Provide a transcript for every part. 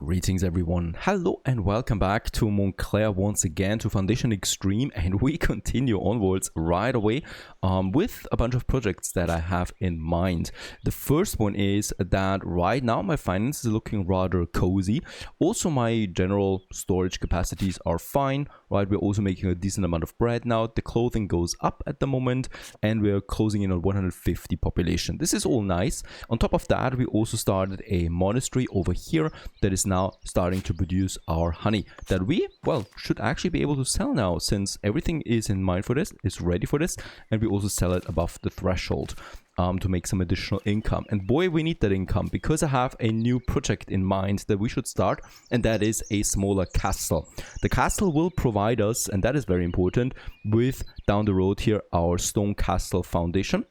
Greetings everyone, hello and welcome back to Montclair once again to Foundation Extreme, and we continue onwards right away with a bunch of projects that I have in mind. The first one is that right now my finances are looking rather cozy. Also my general storage capacities are fine, right? We're also making a decent amount of bread now. The clothing goes up at the moment and we're closing in on 150 population. This is all nice. On top of that, we also started a monastery over here that is now starting to produce our honey that we, well, should actually be able to sell now, since everything is in mind for this, is ready for this, and we also sell it above the threshold to make some additional income. And boy, we need that income, because I have a new project in mind that we should start, and that is a smaller castle. The castle will provide us, and that is very important, with down the road here our stone castle foundation.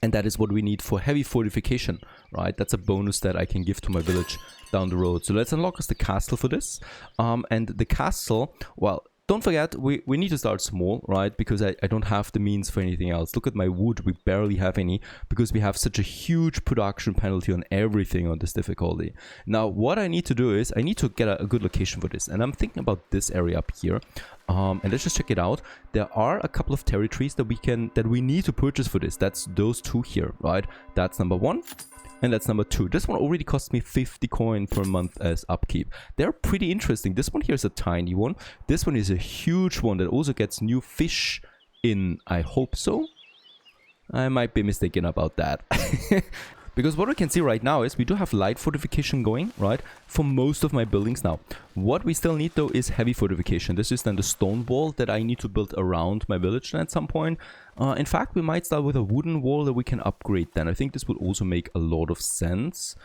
And that is what we need for heavy fortification, right? That's a bonus that I can give to my village down the road. So let's unlock us the castle for this. And the castle, well, don't forget, we need to start small, right? Because I don't have the means for anything else. Look at my wood, we barely have any, because we have such a huge production penalty on everything on this difficulty. Now, what I need to do is, I need to get a good location for this. And I'm thinking about this area up here. And let's just check it out. There are a couple of territories that we need to purchase for this. That's those two here, right? That's number one. And that's number two. This one already cost me 50 coin per month as upkeep. They're pretty interesting. This one here is a tiny one. This one is a huge one that also gets new fish in. I hope so. I might be mistaken about that. Because what we can see right now is we do have light fortification going, right, for most of my buildings now. What we still need though is heavy fortification. This is then the stone wall that I need to build around my village then at some point. In fact, we might start with a wooden wall that we can upgrade then. I think this would also make a lot of sense.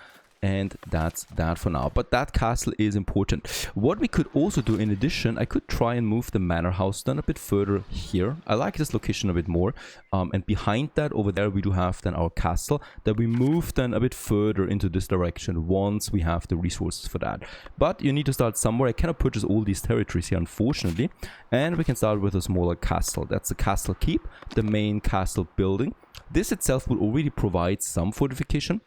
And that's that for now. But that castle is important. What we could also do in addition, I could try and move the manor house then a bit further here. I like this location a bit more. And behind that, over there, we do have then our castle that we move then a bit further into this direction once we have the resources for that. But you need to start somewhere. I cannot purchase all these territories here, unfortunately. And we can start with a smaller castle. That's the castle keep, the main castle building. This itself will already provide some fortification.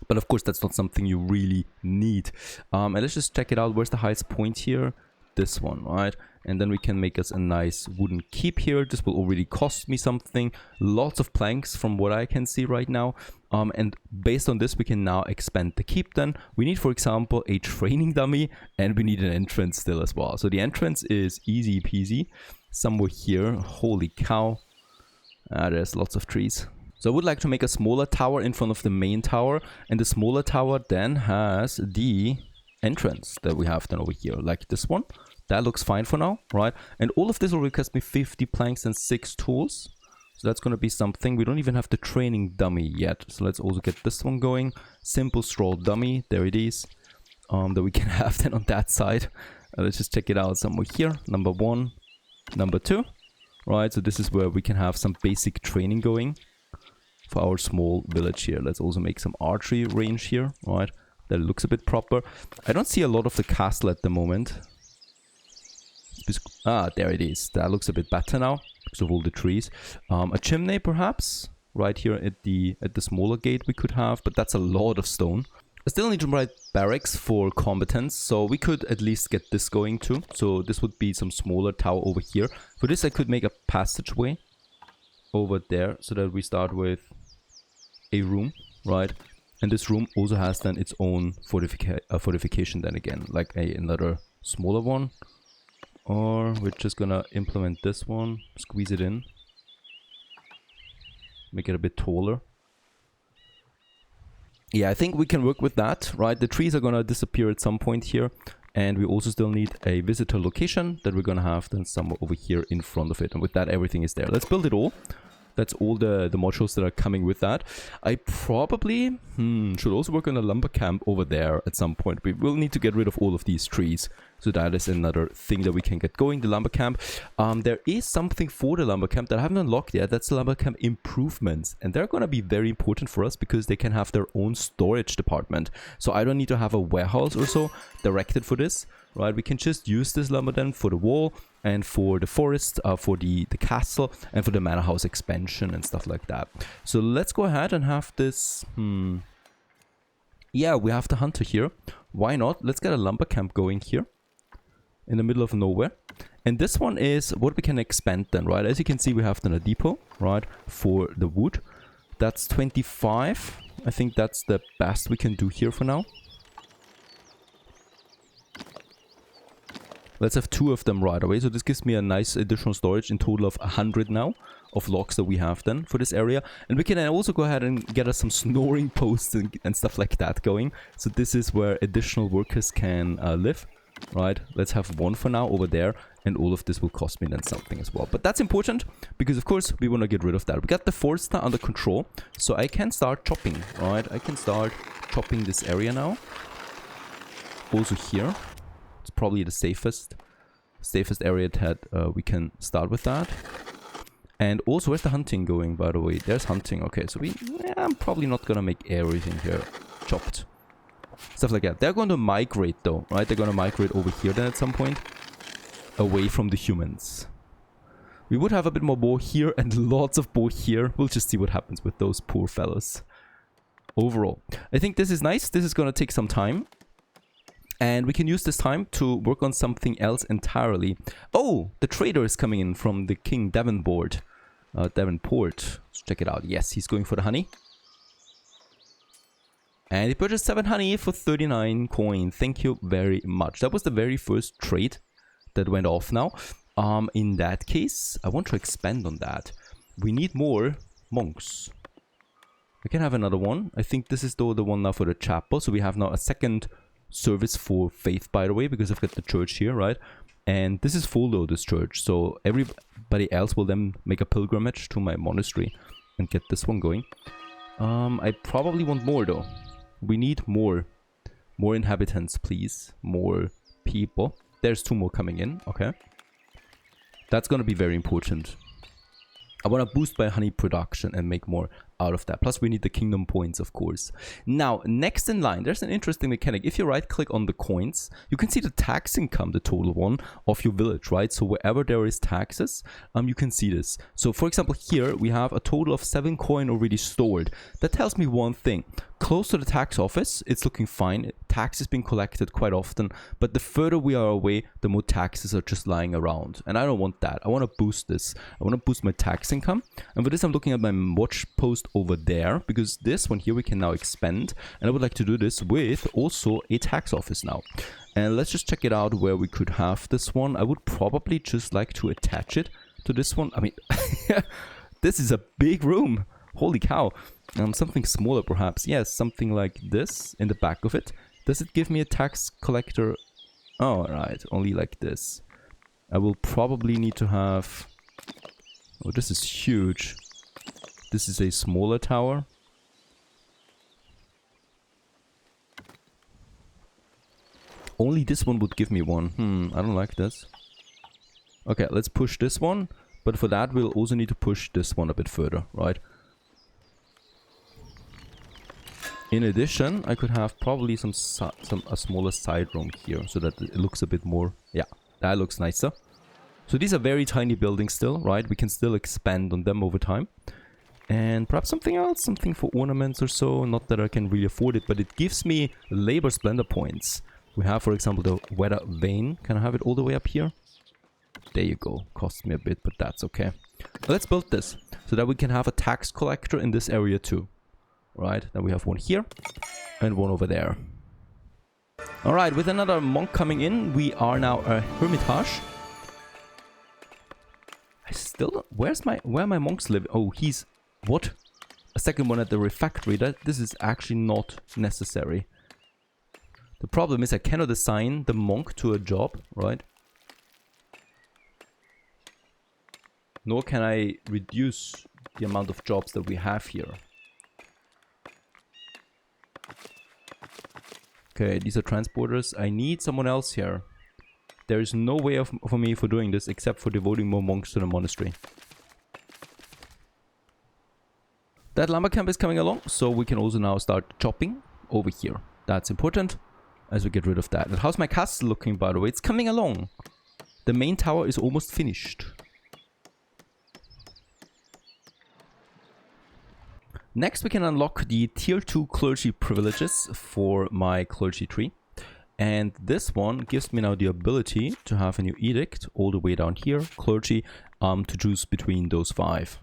But of course, that's not something you really need. And let's just check it out. Where's the highest point here? This one, right? And then we can make us a nice wooden keep here. This will already cost me something. Lots of planks from what I can see right now. And based on this, we can now expand the keep then. We need, for example, a training dummy, and we need an entrance still as well. So the entrance is easy peasy. Somewhere here. Holy cow. There's lots of trees. So I would like to make a smaller tower in front of the main tower, and the smaller tower then has the entrance that we have then over here, like this one. That looks fine for now, right? And all of this will cost me 50 planks and 6 tools. So that's going to be something. We don't even have the training dummy yet. So let's also get this one going. Simple straw dummy, there it is, that we can have then on that side. Let's just check it out somewhere here. Number 1, number 2, right? So this is where we can have some basic training going for our small village here. Let's also make some archery range here, right? That looks a bit proper. I don't see a lot of the castle at the moment. There it is. That looks a bit better now because of all the trees. A chimney perhaps right here at the smaller gate we could have, but that's a lot of stone. I still need to write barracks for combatants, so we could at least get this going too. So this would be some smaller tower over here. For this I could make a passageway over there, so that we start with a room, right? And this room also has then its own fortification then again, like another smaller one. Or we're just gonna implement this one, squeeze it in, make it a bit taller. Yeah, I think we can work with that, right? The trees are gonna disappear at some point here. And we also still need a visitor location that we're gonna have then somewhere over here in front of it. And with that, everything is there. Let's build it all. That's all the modules that are coming with that. I probably should also work on a lumber camp over there at some point. We will need to get rid of all of these trees. So that is another thing that we can get going, the lumber camp. There is something for the lumber camp that I haven't unlocked yet. That's the lumber camp improvements. And they're going to be very important for us because they can have their own storage department. So I don't need to have a warehouse or so directed for this, right? We can just use this lumber then for the wall and for the forest, for the castle, and for the manor house expansion and stuff like that. So let's go ahead and have this. Yeah, we have the hunter here. why not? Let's get a lumber camp going here in the middle of nowhere. And this one is what we can expand then, right? As you can see, we have then a depot, right, for the wood. That's 25. I think that's the best we can do here for now. Let's have 2 of them right away. So this gives me a nice additional storage, in total of 100 now of logs that we have then for this area. And we can then also go ahead and get us some snoring posts and stuff like that going. So this is where additional workers can live, right? Let's have 1 for now over there. And all of this will cost me then something as well. But that's important because, of course, we want to get rid of that. We got the forest now under control. So I can start chopping, right? I can start chopping this area now. Also here. Probably the safest area that we can start with that. And also, where's the hunting going, by the way? There's hunting. Okay, so I'm probably not gonna make everything here chopped, stuff like that. They're going to migrate though, right? They're gonna migrate over here then at some point, away from the humans. We would have a bit more boar here and lots of boar here. We'll just see what happens with those poor fellas. Overall, I think this is nice. This is gonna take some time. And we can use this time to work on something else entirely. Oh, the trader is coming in from the King Davenport. Davenport. Let's check it out. Yes, he's going for the honey. And he purchased 7 honey for 39 coin. Thank you very much. That was the very first trade that went off now. In that case, I want to expand on that. We need more monks. We can have another one. I think this is though the one now for the chapel. So we have now a second service for faith, by the way, because I've got the church here, right? And this is full though, this church, so everybody else will then make a pilgrimage to my monastery and get this one going. I probably want more though. We need more inhabitants, please. More people. There's 2 more coming in. Okay, that's gonna be very important. I want to boost my honey production and make more out of that. Plus, we need the kingdom points, of course. Now, next in line, there's an interesting mechanic. If you right-click on the coins, you can see the tax income, the total one, of your village, right? So wherever there is taxes, you can see this. So, for example, here, we have a total of 7 coin already stored. That tells me one thing. Close to the tax office, it's looking fine. Tax is being collected quite often. But the further we are away, the more taxes are just lying around. And I don't want that. I want to boost this. I want to boost my tax income. And for this, I'm looking at my watch post over there, because this one here we can now expand, and I would like to do this with also a tax office now. And let's just check it out where we could have this one. I would probably just like to attach it to this one. I mean, this is a big room. Holy cow. Something smaller perhaps. Yes, something like this in the back of it. Does it give me a tax collector? Oh, right, only like this. I will probably need to have... Oh, this is huge. This is a smaller tower. Only this one would give me one. I don't like this. Okay, let's push this one. But for that, we'll also need to push this one a bit further, right? In addition, I could have probably a smaller side room here, so that it looks a bit more... Yeah, that looks nicer. So these are very tiny buildings still, right? We can still expand on them over time. And perhaps something else, something for ornaments or so. Not that I can really afford it, but it gives me labor splendor points. We have, for example, the weather vane. Can I have it all the way up here? There you go. Costs me a bit, but that's okay. Let's build this so that we can have a tax collector in this area too. Right, then we have one here and one over there. Alright, with another monk coming in, we are now a hermitage. I still... Where my monks live? Oh, he's... What? A second one at the refectory. This is actually not necessary. The problem is I cannot assign the monk to a job, right? Nor can I reduce the amount of jobs that we have here. Okay, these are transporters. I need someone else here. There is no way for me for doing this except for devoting more monks to the monastery. That lumber camp is coming along, so we can also now start chopping over here. That's important as we get rid of that. And how's my castle looking, by the way? It's coming along. The main tower is almost finished. Next, we can unlock the tier 2 clergy privileges for my clergy tree. And this one gives me now the ability to have a new edict all the way down here, Clergy, to choose between those 5.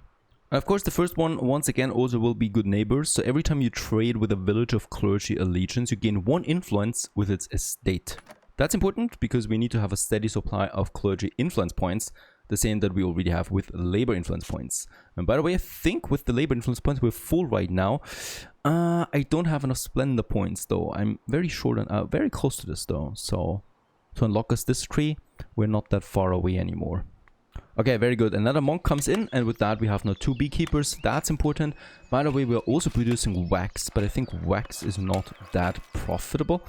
And of course, the first one, once again, also will be good neighbors. So every time you trade with a village of Clergy allegiance, you gain 1 influence with its estate. That's important because we need to have a steady supply of Clergy influence points, the same that we already have with labor influence points. And by the way, I think with the labor influence points, we're full right now. I don't have enough Splendor points, though. I'm very short and very close to this, though. So to unlock us this tree, we're not that far away anymore. Okay, very good. Another monk comes in, and with that we have now 2 beekeepers. That's important. By the way, we're also producing wax, but I think wax is not that profitable.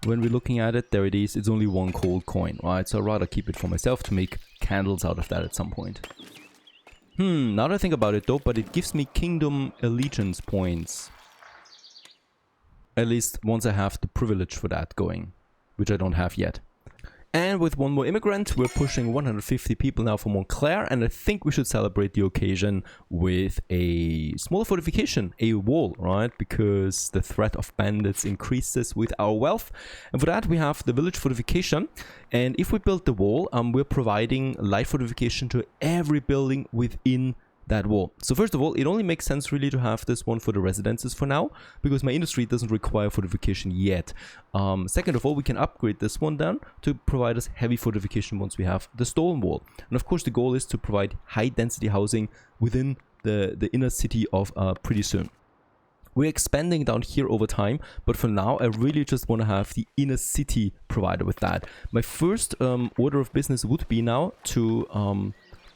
When we're looking at it, there it is. It's only 1 gold coin, right? So I'd rather keep it for myself to make candles out of that at some point. Now that I think about it though, but it gives me kingdom allegiance points. At least once I have the privilege for that going, which I don't have yet. And with 1 more immigrant, we're pushing 150 people now for Montclair, and I think we should celebrate the occasion with a smaller fortification, a wall, right? Because the threat of bandits increases with our wealth. And for that, we have the village fortification. And if we build the wall, we're providing light fortification to every building within that wall. So first of all, it only makes sense really to have this one for the residences for now, because my industry doesn't require fortification yet. Second of all, we can upgrade this one then to provide us heavy fortification once we have the stone wall. And of course, the goal is to provide high density housing within the inner city of pretty soon. We're expanding down here over time, but for now, I really just want to have the inner city provided with that. My first order of business would be now to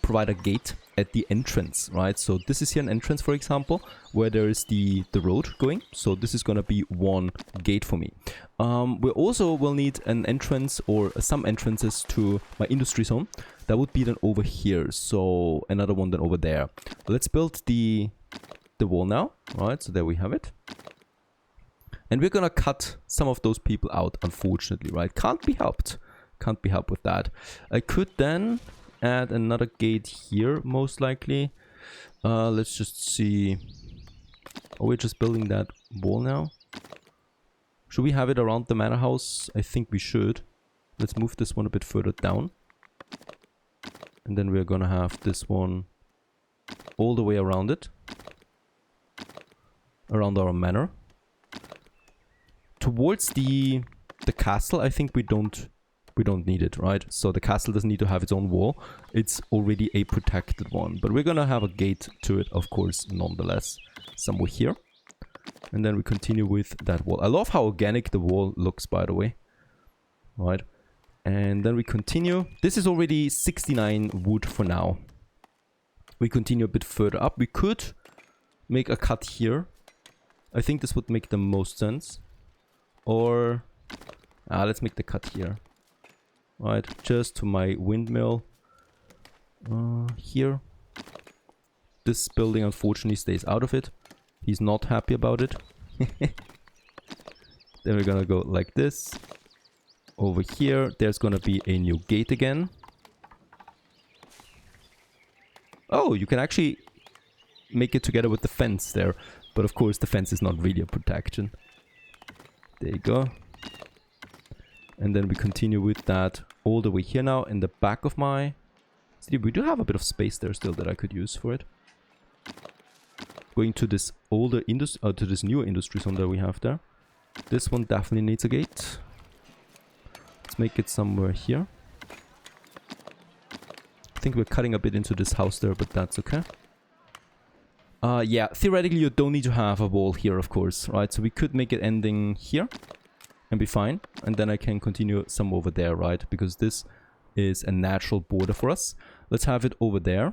provide a gate at the entrance, right? So this is here an entrance, for example, where there is the road going. So this is going to be 1 gate for me. We also will need an entrance or some entrances to my industry zone. That would be then over here. So another one then over there. Let's build the wall now, right? So there we have it. And we're going to cut some of those people out, unfortunately, right? Can't be helped. Can't be helped with that. I could then add another gate here, most likely. Let's just see. Are we just building that wall now? Should we have it around the manor house? I think we should. Let's move this one a bit further down. And then we're gonna have this one all the way around it. Around our manor. Towards the castle, I think we don't need it, right? So the castle doesn't need to have its own wall. It's already a protected one. But we're gonna have a gate to it, of course, nonetheless. Somewhere here. And then we continue with that wall. I love how organic the wall looks, by the way. Right. And then we continue. This is already 69 wood for now. We continue a bit further up. We could make a cut here. I think this would make the most sense. Or let's make the cut here. Right, just to my windmill here. This building unfortunately stays out of it. He's not happy about it. Then we're gonna go like this. Over here, there's gonna be a new gate again. Oh, you can actually make it together with the fence there. But of course, the fence is not really a protection. There you go. And then we continue with that all the way here now in the back of my city. We do have a bit of space there still that I could use for it. Going to this older industry, to this newer industry zone that we have there. This one definitely needs a gate. Let's make it somewhere here. I think we're cutting a bit into this house there, but that's okay. Yeah, theoretically you don't need to have a wall here, of course, right? So we could make it ending here. And be fine, and then I can continue some over there, right? Because this is a natural border for us. Let's have it over there.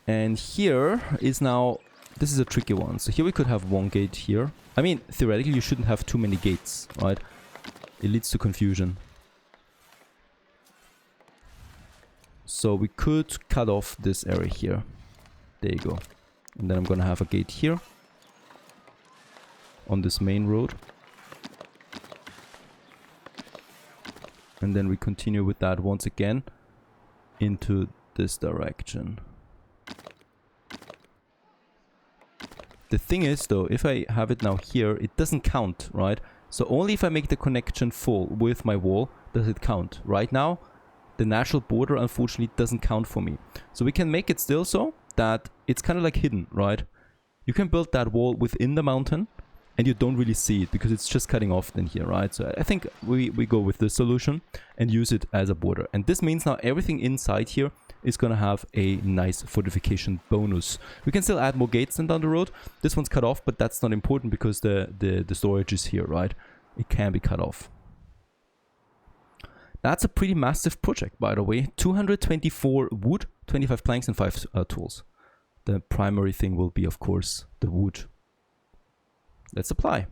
And here is now, this is a tricky one. So here we could have 1 gate here. I mean, theoretically you shouldn't have too many gates, right? It leads to confusion. So we could cut off this area here. There you go. And then I'm gonna have a gate here. On this main road. And then we continue with that once again into this direction. The thing is though, if I have it now here, it doesn't count, right? So only if I make the connection full with my wall does it count. Right now, the natural border unfortunately doesn't count for me. So we can make it still so that it's kind of like hidden, right? You can build that wall within the mountain and you don't really see it because it's just cutting off in here, right? So I think we go with this solution and use it as a border. And this means now everything inside here is going to have a nice fortification bonus. We can still add more gates than down the road. This one's cut off, but that's not important because the storage is here, right? It can be cut off. That's a pretty massive project, by the way. 224 wood, 25 planks, and 5 tools. The primary thing will be, of course, the wood. Let's apply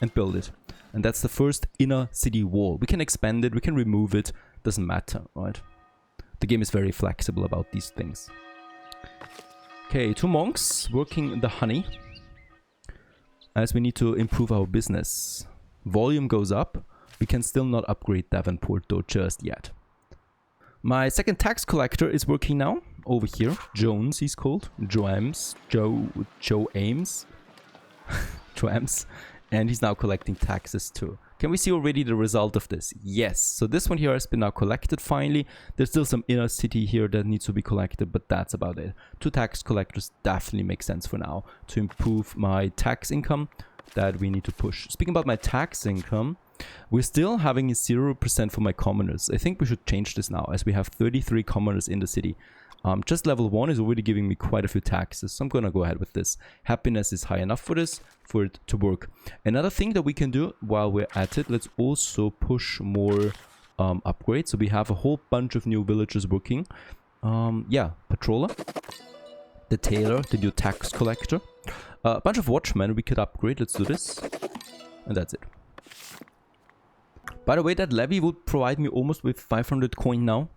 and build it. And that's the first inner city wall. We can expand it, we can remove it, doesn't matter, right? The game is very flexible about these things. Okay, 2 monks working the honey. As we need to improve our business. Volume goes up. We can still not upgrade Davenport though just yet. My second tax collector is working now. Over here. Jones he's called. Joe Ames. And he's now collecting taxes too. Can we see already the result of this? Yes. So this one here has been now collected finally. There's still some inner city here that needs to be collected, but that's about it. 2 tax collectors definitely make sense for now to improve my tax income that we need to push. Speaking about my tax income, we're still having a 0% for my commoners. I think we should change this now as we have 33 commoners in the city. Just level 1 is already giving me quite a few taxes, so I'm gonna go ahead with this. Happiness is high enough for this, for it to work. Another thing that we can do while we're at it, let's also push more upgrades. So we have a whole bunch of new villagers working. Yeah, patroller, the tailor, the new tax collector, a bunch of watchmen we could upgrade. Let's do this, and that's it. By the way, that levy would provide me almost with 500 coin now.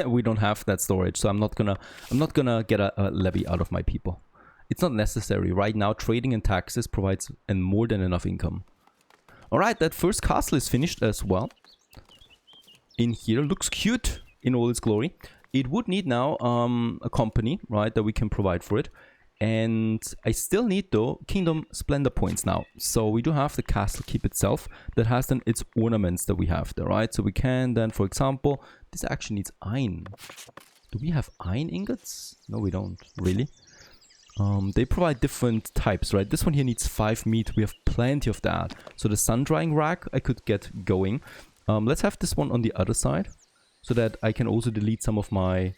We don't have that storage, so I'm not gonna get a levy out of my people. It's not necessary. Right now, trading and taxes provides more than enough income. Alright, that first castle is finished as well. In here, looks cute in all its glory. It would need now a company, right, that we can provide for it. And I still need though Kingdom Splendor points now. So we do have the castle keep itself that has then its ornaments that we have there, right? So we can then, for example, this actually needs iron. Do we have iron ingots? No, we don't really. They provide different types, right? This one here needs 5 meat. We have plenty of that. So the sun drying rack I could get going. Let's have this one on the other side so that I can also delete some of my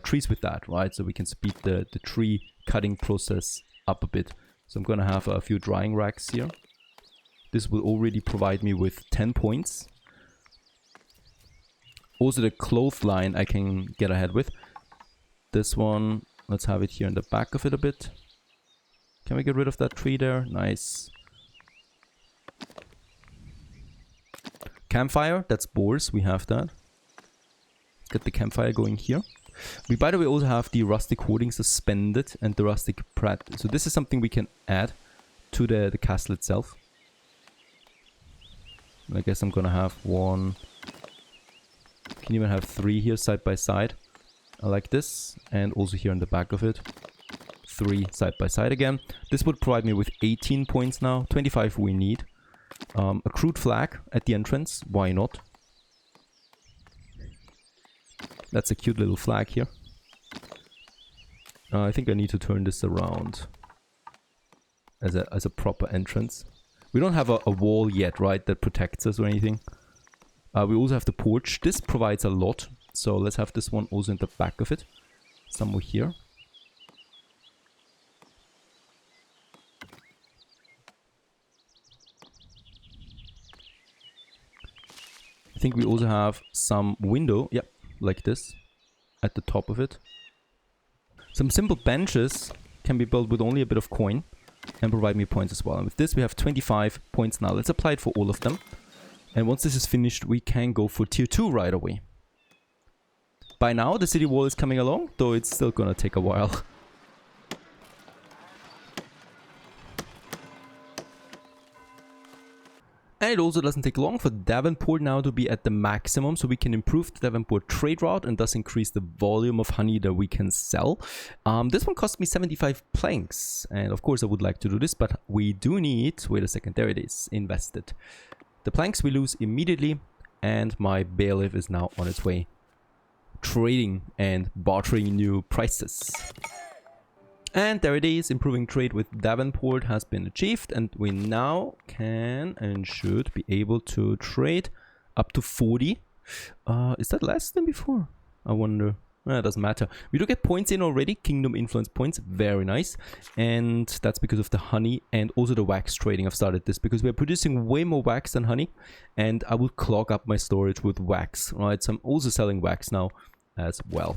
trees with that, right? So we can speed the tree cutting process up a bit. So I'm gonna have a few drying racks here. This will already provide me with 10 points. Also the clothesline I can get ahead with. This one, let's have it here in the back of it a bit. Can we get rid of that tree there? Nice. Campfire, that's boars, we have that. Let's get the campfire going here. We, by the way, also have the rustic hoarding suspended and the rustic prat. So this is something we can add to the castle itself. I guess I'm gonna have 1. Can even have 3 here side by side. I like this. And also here in the back of it. 3 side by side again. This would provide me with 18 points now. 25 we need. A crude flag at the entrance. Why not? That's a cute little flag here. I think I need to turn this around as a proper entrance. We don't have a wall yet, right, that protects us or anything. We also have the porch. This provides a lot. So let's have this one also in the back of it. Somewhere here. I think we also have some window. Yep. Like this, at the top of it. Some simple benches can be built with only a bit of coin and provide me points as well. And with this we have 25 points now. Let's apply it for all of them. And once this is finished, we can go for tier 2 right away. By now the city wall is coming along, though it's still gonna take a while. And it also doesn't take long for Davenport now to be at the maximum, so we can improve the Davenport trade route and thus increase the volume of honey that we can sell. This one cost me 75 planks, and of course I would like to do this, but we do need, wait a second, there it is, invested. The planks we lose immediately, and my bailiff is now on its way trading and bartering new prices. And there it is, improving trade with Davenport has been achieved, and we now can and should be able to trade up to 40. Is that less than before? I wonder. It doesn't matter. We do get points in already, kingdom influence points, very nice. And that's because of the honey and also the wax trading. I've started this because we're producing way more wax than honey, and I will clog up my storage with wax, right? So I'm also selling wax now as well.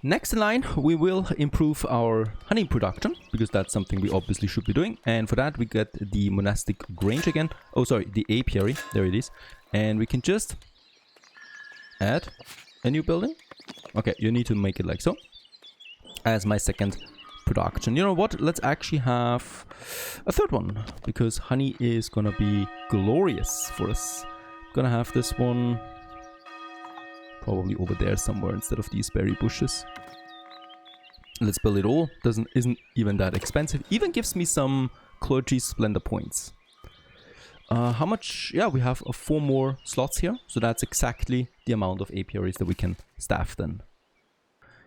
Next in line, we will improve our honey production, because that's something we obviously should be doing. And for that, we get the monastic grange again. Oh, sorry, the apiary. There it is. And we can just add a new building. Okay, you need to make it like so. As my second production. You know what? Let's actually have a third one, because honey is gonna be glorious for us. Gonna have this one probably over there somewhere instead of these berry bushes. Let's build it all. Isn't even that expensive. Even gives me some Clergy Splendor points. How much? Yeah, we have 4 more slots here. So that's exactly the amount of apiaries that we can staff then.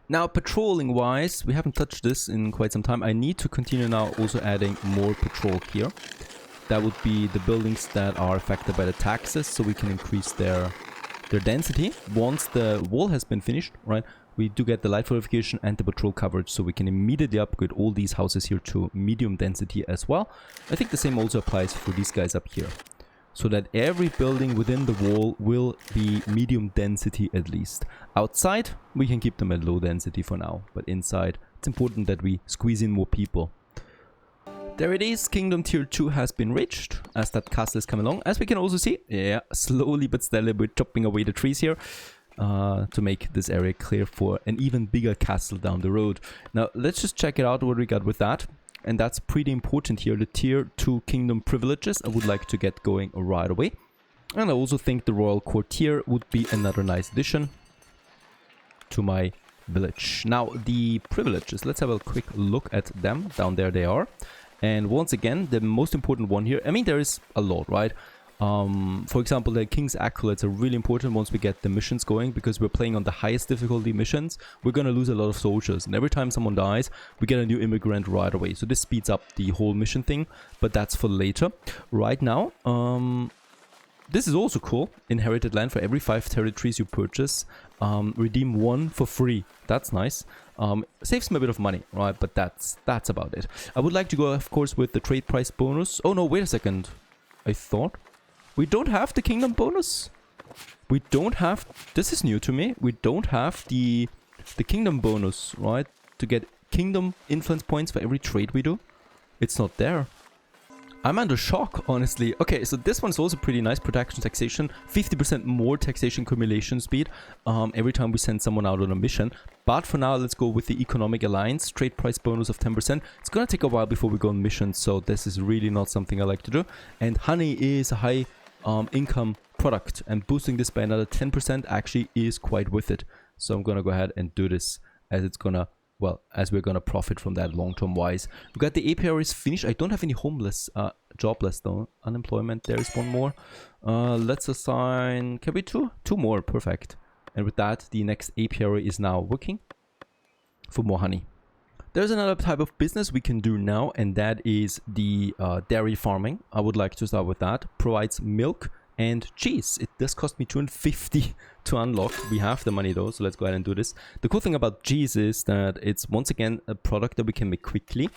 Now, patrolling wise, we haven't touched this in quite some time. I need to continue now also adding more patrol here. That would be the buildings that are affected by the taxes, so we can increase their density. Once the wall has been finished, right, we do get the light fortification and the patrol coverage, so we can immediately upgrade all these houses here to medium density as well. I think the same also applies for these guys up here, so that every building within the wall will be medium density at least. Outside, we can keep them at low density for now, but inside, it's important that we squeeze in more people. There it is, Kingdom Tier 2 has been reached, as that castle is coming along. As we can also see, yeah, slowly but steadily we're chopping away the trees here to make this area clear for an even bigger castle down the road. Now, let's just check it out what we got with that. And that's pretty important here, the Tier 2 Kingdom privileges I would like to get going right away. And I also think the Royal Courtier would be another nice addition to my village. Now, the privileges, let's have a quick look at them. Down there they are. And once again, the most important one here, I mean, there is a lot, right? For example, the King's Acolytes are really important once we get the missions going, because we're playing on the highest difficulty missions. We're going to lose a lot of soldiers, and every time someone dies, we get a new immigrant right away. So this speeds up the whole mission thing, but that's for later. Right now, this is also cool. Inherited land. For every 5 territories you purchase, redeem 1 for free. That's nice. Saves me a bit of money, right? But that's about it. I would like to go, of course, with the trade price bonus. Oh no, wait a second. I thought we don't have the kingdom bonus. We don't have. This is new to me. We don't have the kingdom bonus, right? To get kingdom influence points for every trade we do. It's not there. I'm under shock, honestly. Okay, so this one's also pretty nice. Protection taxation, 50% more taxation accumulation speed every time we send someone out on a mission. But for now, let's go with the economic alliance. Trade price bonus of 10%. It's gonna take a while before we go on missions, so this is really not something I like to do. And honey is a high income product, and boosting this by another 10% actually is quite worth it. So I'm gonna go ahead and do this, as it's gonna, well, as we're gonna profit from that long-term wise. We got the apiaries finished. I don't have any homeless, jobless though. Unemployment, there is one more. Let's assign, can we two more? Perfect. And with that, the next apiary is now working for more honey. There's another type of business we can do now, and that is the dairy farming. I would like to start with that. Provides milk and cheese. It does cost me 250 to unlock. We have the money though, so let's go ahead and do this. The cool thing about cheese is that it's once again a product that we can make quickly,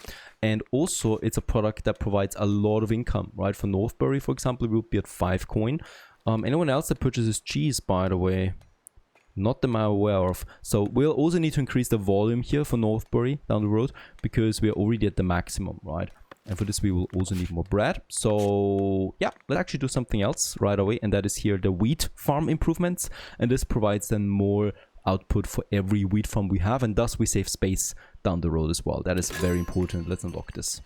and also it's a product that provides a lot of income, right? For Northbury, for example, we would be at 5 coin. Anyone else that purchases cheese, by the way? Not that I'm aware of. So we'll also need to increase the volume here for Northbury down the road, because we're already at the maximum, right? And for this, we will also need more bread. So yeah, let's actually do something else right away. And that is here the wheat farm improvements. And this provides then more output for every wheat farm we have. And thus we save space down the road as well. That is very important. Let's unlock this.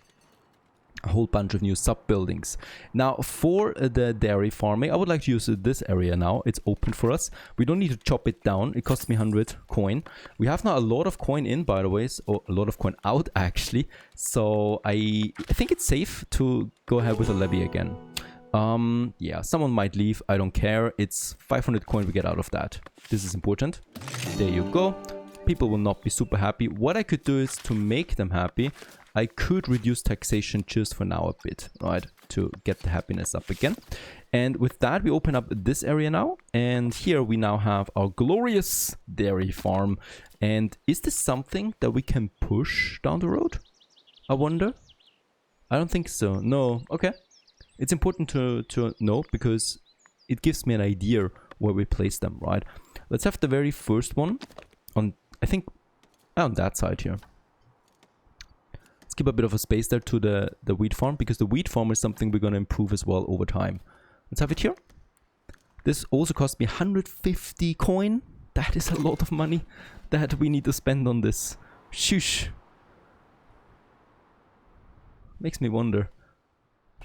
a whole bunch of new sub buildings. Now for the dairy farming, I would like to use this area now. It's open for us. We don't need to chop it down. It costs me 100 coin. We have now a lot of coin in, by the way, so a lot of coin out actually. So I think it's safe to go ahead with a levy again. Yeah, someone might leave. I don't care. It's 500 coin we get out of that. This is important. There you go. People will not be super happy. What I could do is to make them happy. I could reduce taxation just for now a bit, right? To get the happiness up again. And with that, we open up this area now. And here we now have our glorious dairy farm. And is this something that we can push down the road? I wonder. I don't think so. No. Okay. It's important to know because it gives me an idea where we place them, right? Let's have the very first one on, I think, on that side here. Let's keep a bit of a space there to the wheat farm because the wheat farm is something we're going to improve as well over time. Let's have it here. This also cost me 150 coin. That is a lot of money that we need to spend on this. Shush. Makes me wonder.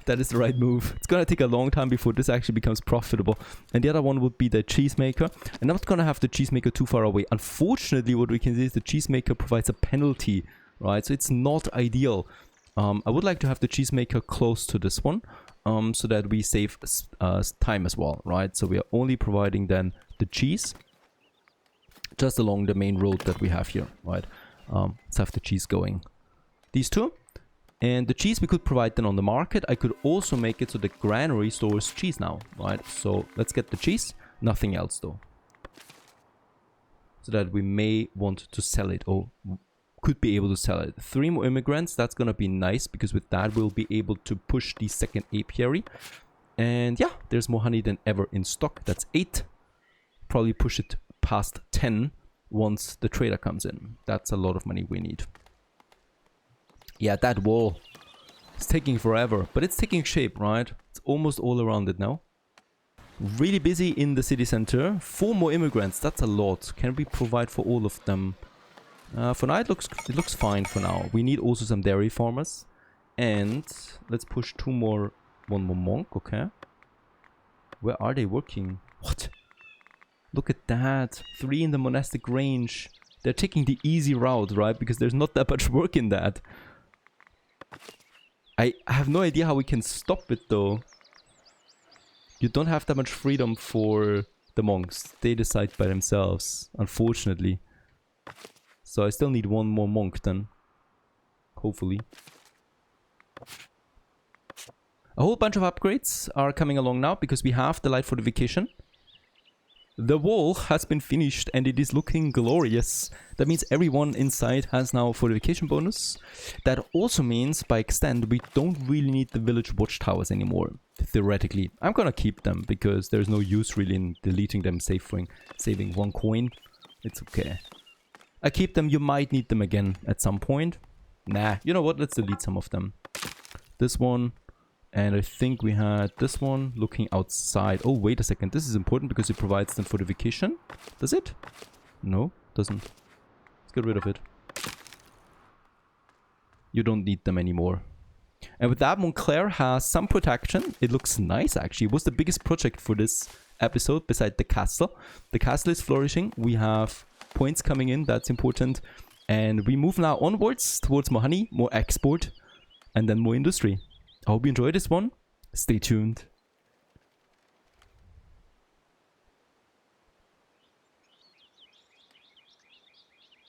That is the right move. It's gonna take a long time before this actually becomes profitable. And the other one would be the cheesemaker. And I'm not gonna have the cheesemaker too far away. Unfortunately, what we can see is the cheesemaker provides a penalty, right? So it's not ideal. I would like to have the cheesemaker close to this one, so that we save time as well, right? So we are only providing then the cheese just along the main road that we have here, right? Let's have the cheese going. These two. And the cheese we could provide then on the market. I could also make it so the granary stores cheese now, right? So let's get the cheese. Nothing else though. So that we may want to sell it or could be able to sell it. 3 more immigrants. That's going to be nice because with that we'll be able to push the second apiary. And yeah, there's more honey than ever in stock. That's 8. Probably push it past 10 once the trader comes in. That's a lot of money we need. Yeah, that wall is taking forever, but it's taking shape, right? It's almost all around it now. Really busy in the city center. 4 more immigrants, that's a lot. Can we provide for all of them? For now, it looks fine for now. We need also some dairy farmers. And let's push 2 more, 1 more monk, okay. Where are they working? What? Look at that. 3 in the monastic range. They're taking the easy route, right? Because there's not that much work in that. I have no idea how we can stop it though. You don't have that much freedom for the monks. They decide by themselves, unfortunately. So I still need 1 more monk then. Hopefully. A whole bunch of upgrades are coming along now because we have the light fortification. The wall has been finished and it is looking glorious. That means everyone inside has now a fortification bonus. That also means, by extent, we don't really need the village watchtowers anymore, theoretically. I'm gonna keep them because there's no use really in deleting them, saving 1 coin. It's okay. I keep them, you might need them again at some point. Nah, you know what, let's delete some of them. This one. And I think we had this one looking outside. Oh, wait a second. This is important because it provides them fortification. Does it? No, doesn't. Let's get rid of it. You don't need them anymore. And with that, Montclair has some protection. It looks nice, actually. It was the biggest project for this episode beside the castle. The castle is flourishing. We have points coming in. That's important. And we move now onwards towards more honey, more export, and then more industry. I hope you enjoyed this one. Stay tuned.